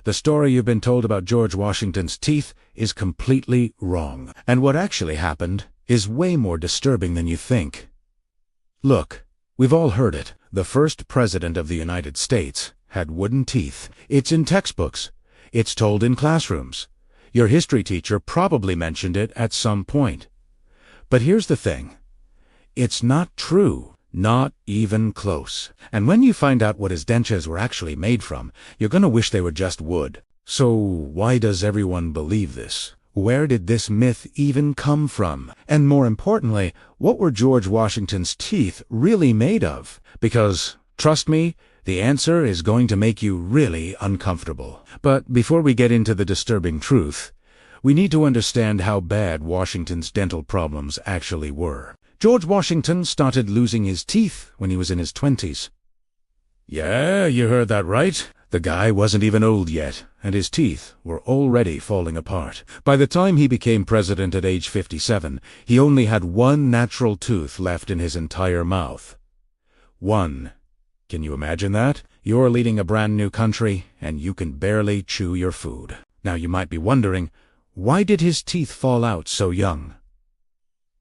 The story you've been told about George Washington's teeth is completely wrong. And what actually happened is way more disturbing than you think. Look, we've all heard it. The first president of the United States had wooden teeth. It's in textbooks. It's told in classrooms. Your history teacher probably mentioned it at some point. But here's the thing. It's not true. Not even close. And when you find out what his dentures were actually made from, you're gonna wish they were just wood. So why does everyone believe this? Where did this myth even come from? And more importantly, what were George Washington's teeth really made of? Because, trust me, the answer is going to make you really uncomfortable. But before we get into the disturbing truth, we need to understand how bad Washington's dental problems actually were. George Washington started losing his teeth when he was in his 20s. Yeah, you heard that right. The guy wasn't even old yet, and his teeth were already falling apart. By the time he became president at age 57, he only had one natural tooth left in his entire mouth. One. Can you imagine that? You're leading a brand new country, and you can barely chew your food. Now you might be wondering, why did his teeth fall out so young?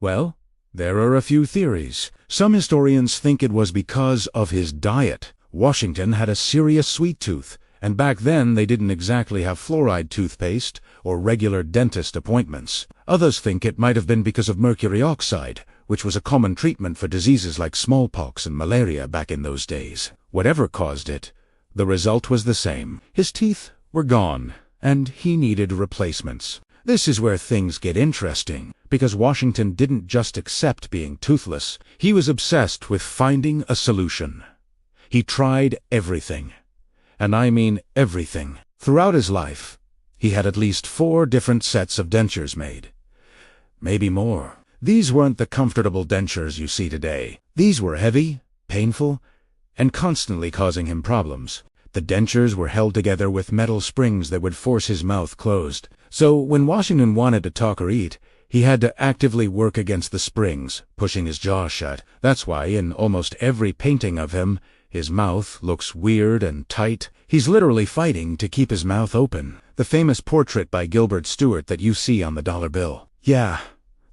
Well, there are a few theories. Some historians think it was because of his diet. Washington had a serious sweet tooth, and back then they didn't exactly have fluoride toothpaste or regular dentist appointments. Others think it might have been because of mercury oxide, which was a common treatment for diseases like smallpox and malaria back in those days. Whatever caused it, the result was the same. His teeth were gone, and he needed replacements. This is where things get interesting, because Washington didn't just accept being toothless. He was obsessed with finding a solution. He tried everything. And I mean everything. Throughout his life, he had at least 4 different sets of dentures made. Maybe more. These weren't the comfortable dentures you see today. These were heavy, painful, and constantly causing him problems. The dentures were held together with metal springs that would force his mouth closed. So when Washington wanted to talk or eat, he had to actively work against the springs, pushing his jaw shut. That's why in almost every painting of him, his mouth looks weird and tight. He's literally fighting to keep his mouth open. The famous portrait by Gilbert Stuart that you see on the dollar bill. Yeah,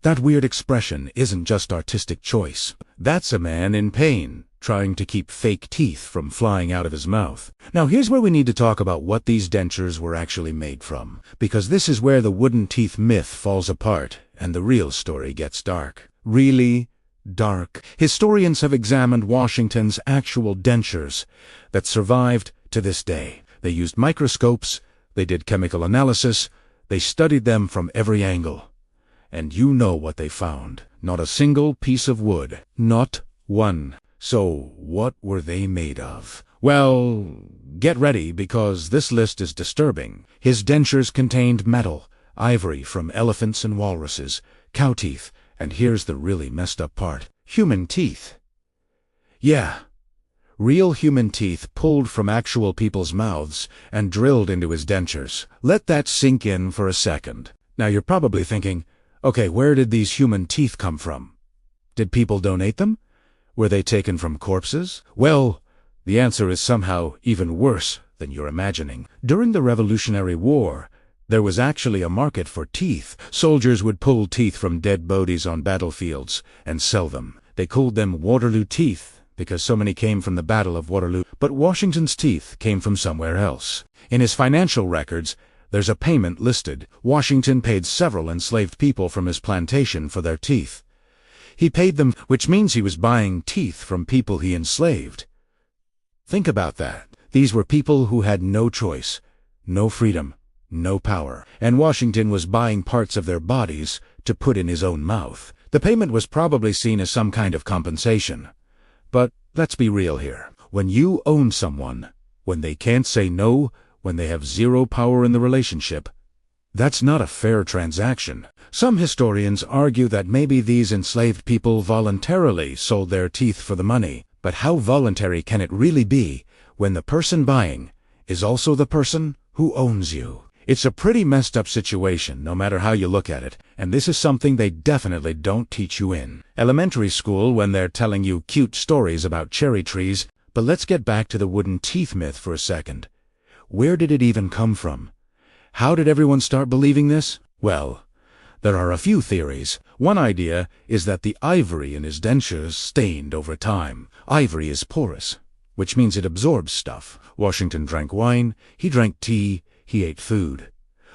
that weird expression isn't just artistic choice. That's a man in pain, trying to keep fake teeth from flying out of his mouth. Now here's where we need to talk about what these dentures were actually made from, because this is where the wooden teeth myth falls apart and the real story gets dark. Really dark. Historians have examined Washington's actual dentures that survived to this day. They used microscopes, they did chemical analysis, they studied them from every angle. And you know what they found. Not a single piece of wood. Not one. So, what were they made of? Well, get ready, because this list is disturbing. His dentures contained metal, ivory from elephants and walruses, cow teeth, and here's the really messed up part. Human teeth. Yeah. Real human teeth pulled from actual people's mouths and drilled into his dentures. Let that sink in for a second. Now you're probably thinking, okay, where did these human teeth come from? Did people donate them? Were they taken from corpses? Well, the answer is somehow even worse than you're imagining. During the Revolutionary War, there was actually a market for teeth. Soldiers would pull teeth from dead bodies on battlefields and sell them. They called them Waterloo teeth because so many came from the Battle of Waterloo. But Washington's teeth came from somewhere else. In his financial records, there's a payment listed. Washington paid several enslaved people from his plantation for their teeth. He paid them, which means he was buying teeth from people he enslaved. Think about that. These were people who had no choice, no freedom, no power. And Washington was buying parts of their bodies to put in his own mouth. The payment was probably seen as some kind of compensation. But let's be real here. When you own someone, when they can't say no, when they have zero power in the relationship, that's not a fair transaction. Some historians argue that maybe these enslaved people voluntarily sold their teeth for the money. But how voluntary can it really be when the person buying is also the person who owns you? It's a pretty messed up situation, no matter how you look at it, and this is something they definitely don't teach you in elementary school when they're telling you cute stories about cherry trees. But let's get back to the wooden teeth myth for a second. Where did it even come from? How did everyone start believing this? Well, there are a few theories. One idea is that the ivory in his dentures stained over time. Ivory is porous, which means it absorbs stuff. Washington drank wine, he drank tea, he ate food.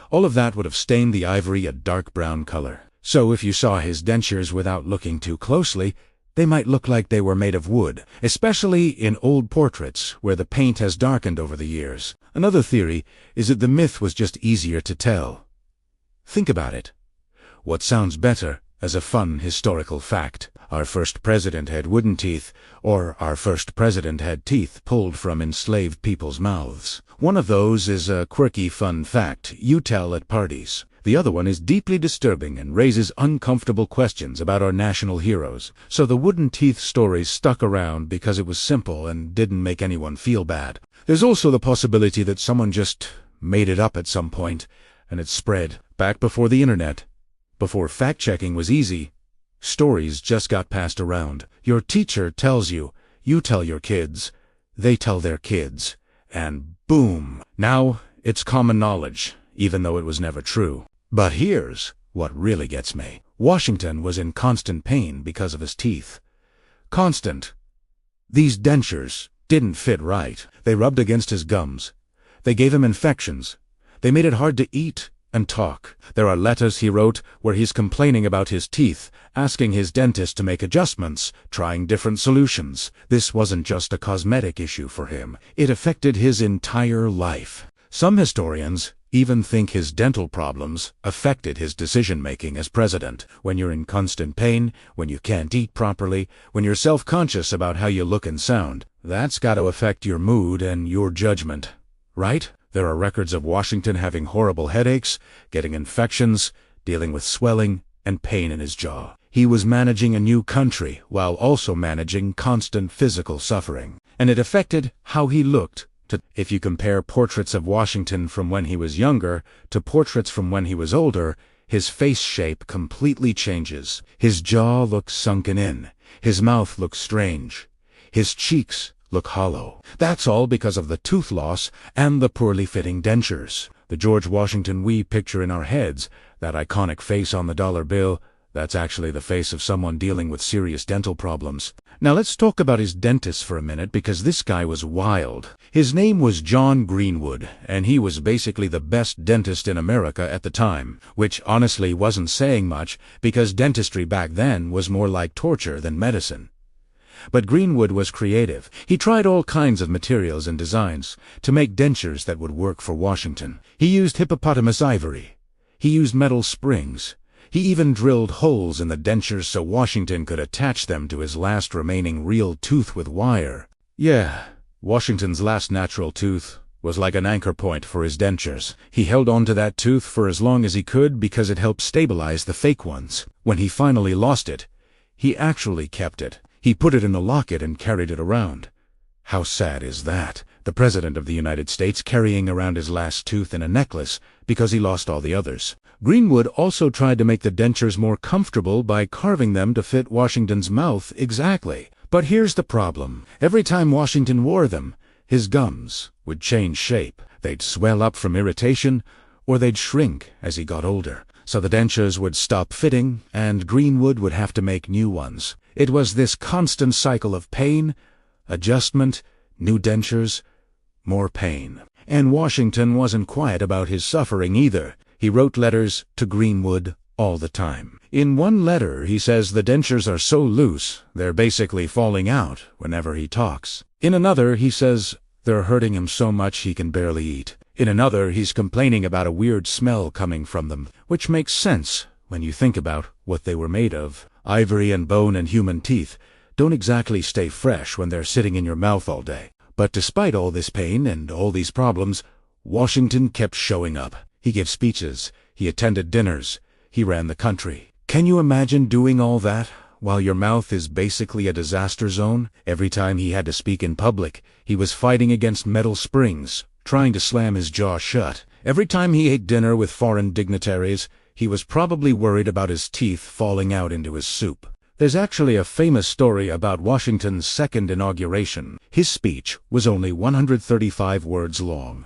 All of that would have stained the ivory a dark brown color. So if you saw his dentures without looking too closely, they might look like they were made of wood, especially in old portraits where the paint has darkened over the years. Another theory is that the myth was just easier to tell. Think about it. What sounds better as a fun historical fact? Our first president had wooden teeth, or our first president had teeth pulled from enslaved people's mouths. One of those is a quirky fun fact you tell at parties. The other one is deeply disturbing and raises uncomfortable questions about our national heroes. So the wooden teeth stories stuck around because it was simple and didn't make anyone feel bad. There's also the possibility that someone just made it up at some point, and it spread. Back before the internet, before fact-checking was easy, stories just got passed around. Your teacher tells you, you tell your kids, they tell their kids, and boom! Now it's common knowledge, even though it was never true. But here's what really gets me. Washington was in constant pain because of his teeth. Constant. These dentures didn't fit right. They rubbed against his gums. They gave him infections. They made it hard to eat and talk. There are letters he wrote where he's complaining about his teeth, asking his dentist to make adjustments, trying different solutions. This wasn't just a cosmetic issue for him. It affected his entire life. Some historians even think his dental problems affected his decision-making as president. When you're in constant pain, when you can't eat properly, when you're self-conscious about how you look and sound, that's got to affect your mood and your judgment, right? There are records of Washington having horrible headaches, getting infections, dealing with swelling and pain in his jaw. He was managing a new country while also managing constant physical suffering, and it affected how he looked. If you compare portraits of Washington from when he was younger to portraits from when he was older, his face shape completely changes. His jaw looks sunken in. His mouth looks strange. His cheeks look hollow. That's all because of the tooth loss and the poorly fitting dentures. The George Washington we picture in our heads, that iconic face on the dollar bill, that's actually the face of someone dealing with serious dental problems. Now let's talk about his dentist for a minute, because this guy was wild. His name was John Greenwood, and he was basically the best dentist in America at the time, which honestly wasn't saying much because dentistry back then was more like torture than medicine. But Greenwood was creative. He tried all kinds of materials and designs to make dentures that would work for Washington. He used hippopotamus ivory. He used metal springs. He even drilled holes in the dentures so Washington could attach them to his last remaining real tooth with wire. Yeah, Washington's last natural tooth was like an anchor point for his dentures. He held on to that tooth for as long as he could because it helped stabilize the fake ones. When he finally lost it, he actually kept it. He put it in a locket and carried it around. How sad is that? The President of the United States carrying around his last tooth in a necklace because he lost all the others. Greenwood also tried to make the dentures more comfortable by carving them to fit Washington's mouth exactly. But here's the problem. Every time Washington wore them, his gums would change shape. They'd swell up from irritation, or they'd shrink as he got older. So the dentures would stop fitting, and Greenwood would have to make new ones. It was this constant cycle of pain, adjustment, new dentures, more pain. And Washington wasn't quiet about his suffering either. He wrote letters to Greenwood all the time. In one letter, he says the dentures are so loose, they're basically falling out whenever he talks. In another, he says they're hurting him so much he can barely eat. In another, he's complaining about a weird smell coming from them, which makes sense when you think about what they were made of. Ivory and bone and human teeth don't exactly stay fresh when they're sitting in your mouth all day. But despite all this pain and all these problems, Washington kept showing up. He gave speeches, he attended dinners, he ran the country. Can you imagine doing all that while your mouth is basically a disaster zone? Every time he had to speak in public, he was fighting against metal springs, trying to slam his jaw shut. Every time he ate dinner with foreign dignitaries, he was probably worried about his teeth falling out into his soup. There's actually a famous story about Washington's second inauguration. His speech was only 135 words long.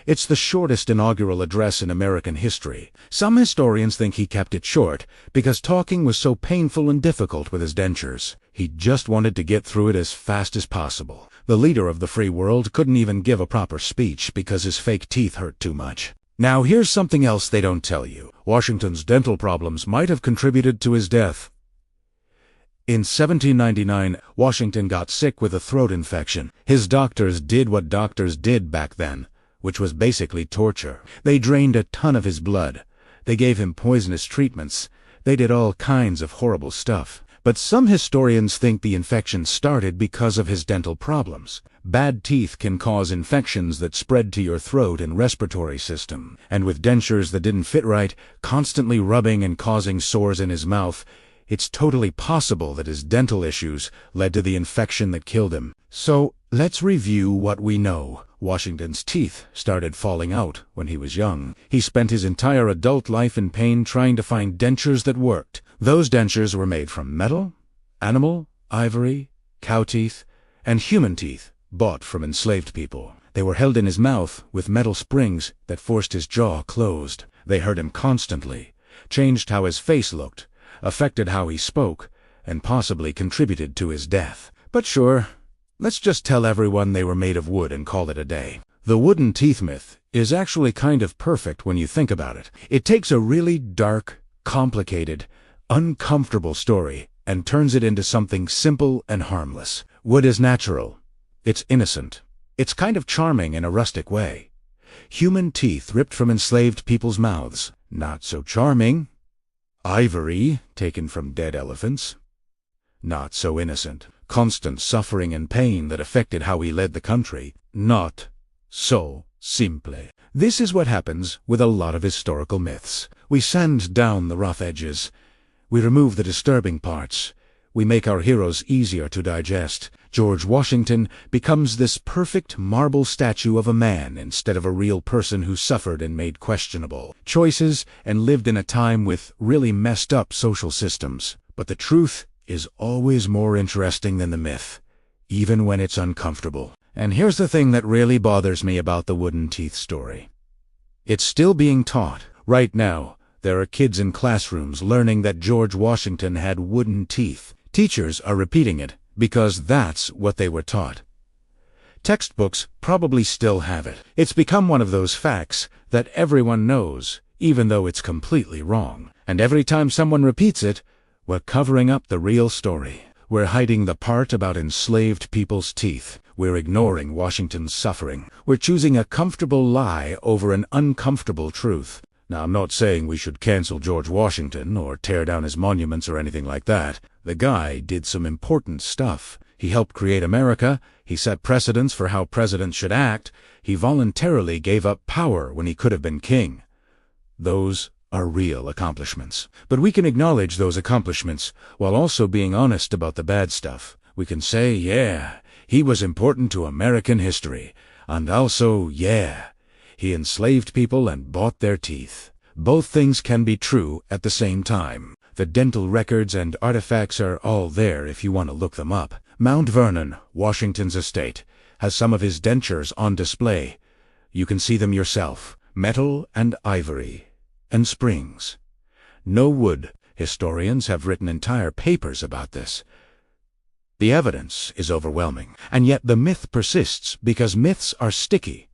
It's the shortest inaugural address in American history. Some historians think he kept it short because talking was so painful and difficult with his dentures. He just wanted to get through it as fast as possible. The leader of the free world couldn't even give a proper speech because his fake teeth hurt too much. Now here's something else they don't tell you. Washington's dental problems might have contributed to his death. In 1799, Washington got sick with a throat infection. His doctors did what doctors did back then, which was basically torture. They drained a ton of his blood. They gave him poisonous treatments. They did all kinds of horrible stuff. But some historians think the infection started because of his dental problems. Bad teeth can cause infections that spread to your throat and respiratory system. And with dentures that didn't fit right, constantly rubbing and causing sores in his mouth, it's totally possible that his dental issues led to the infection that killed him. So, let's review what we know. Washington's teeth started falling out when he was young. He spent his entire adult life in pain trying to find dentures that worked. Those dentures were made from metal, animal, ivory, cow teeth, and human teeth bought from enslaved people. They were held in his mouth with metal springs that forced his jaw closed. They hurt him constantly, changed how his face looked, affected how he spoke, and possibly contributed to his death. But sure, let's just tell everyone they were made of wood and call it a day. The wooden teeth myth is actually kind of perfect when you think about it. It takes a really dark, complicated, uncomfortable story and turns it into something simple and harmless. Wood is natural. It's innocent. It's kind of charming in a rustic way. Human teeth ripped from enslaved people's mouths. Not so charming. Ivory, taken from dead elephants. Not so innocent. Constant suffering and pain that affected how he led the country. Not so simple. This is what happens with a lot of historical myths. We sand down the rough edges. We remove the disturbing parts. We make our heroes easier to digest. George Washington becomes this perfect marble statue of a man instead of a real person who suffered and made questionable choices and lived in a time with really messed up social systems. But the truth is always more interesting than the myth, even when it's uncomfortable. And here's the thing that really bothers me about the wooden teeth story. It's still being taught. Right now, there are kids in classrooms learning that George Washington had wooden teeth. Teachers are repeating it because that's what they were taught. Textbooks probably still have it. It's become one of those facts that everyone knows, even though it's completely wrong. And every time someone repeats it, we're covering up the real story. We're hiding the part about enslaved people's teeth. We're ignoring Washington's suffering. We're choosing a comfortable lie over an uncomfortable truth. Now, I'm not saying we should cancel George Washington or tear down his monuments or anything like that. The guy did some important stuff. He helped create America. He set precedents for how presidents should act. He voluntarily gave up power when he could have been king. Those are real accomplishments. But we can acknowledge those accomplishments while also being honest about the bad stuff. We can say, yeah, he was important to American history. And also, yeah, he enslaved people and bought their teeth. Both things can be true at the same time. The dental records and artifacts are all there if you want to look them up. Mount Vernon, Washington's estate, has some of his dentures on display. You can see them yourself. Metal and ivory. And springs. No wood. Historians have written entire papers about this. The evidence is overwhelming. And yet the myth persists because myths are sticky.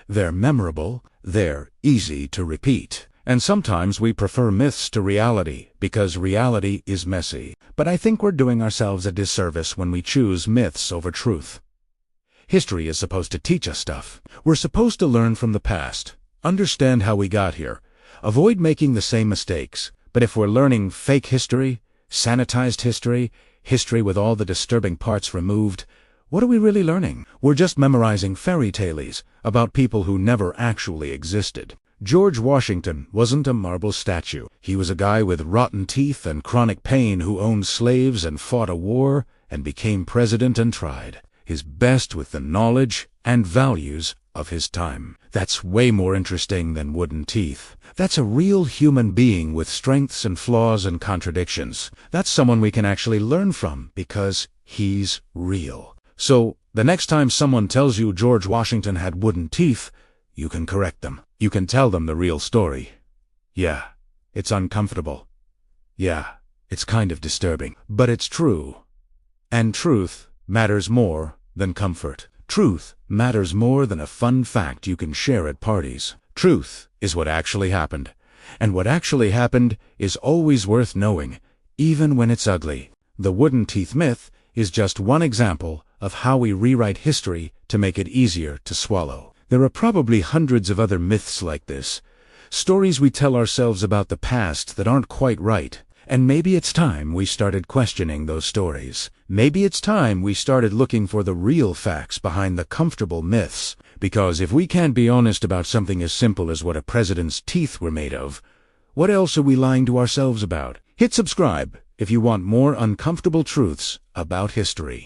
They're memorable, they're easy to repeat. And sometimes we prefer myths to reality because reality is messy. But I think we're doing ourselves a disservice when we choose myths over truth. History is supposed to teach us stuff. We're supposed to learn from the past, understand how we got here, avoid making the same mistakes. But if we're learning fake history, sanitized history, history with all the disturbing parts removed, what are we really learning? We're just memorizing fairy tales about people who never actually existed. George Washington wasn't a marble statue. He was a guy with rotten teeth and chronic pain who owned slaves and fought a war and became president and tried his best with the knowledge and values of his time. That's way more interesting than wooden teeth. That's a real human being with strengths and flaws and contradictions. That's someone we can actually learn from because he's real. So, the next time someone tells you George Washington had wooden teeth, You can correct them. You can tell them the real story. Yeah, it's uncomfortable. Yeah, it's kind of disturbing. But it's true. And truth matters more than comfort. Truth matters more than a fun fact you can share at parties. Truth is what actually happened. And what actually happened is always worth knowing, even when it's ugly. The wooden teeth myth is just one example of how we rewrite history to make it easier to swallow. There are probably hundreds of other myths like this, stories we tell ourselves about the past that aren't quite right. And maybe it's time we started questioning those stories. Maybe it's time we started looking for the real facts behind the comfortable myths. Because if we can't be honest about something as simple as what a president's teeth were made of, what else are we lying to ourselves about? Hit subscribe if you want more uncomfortable truths about history.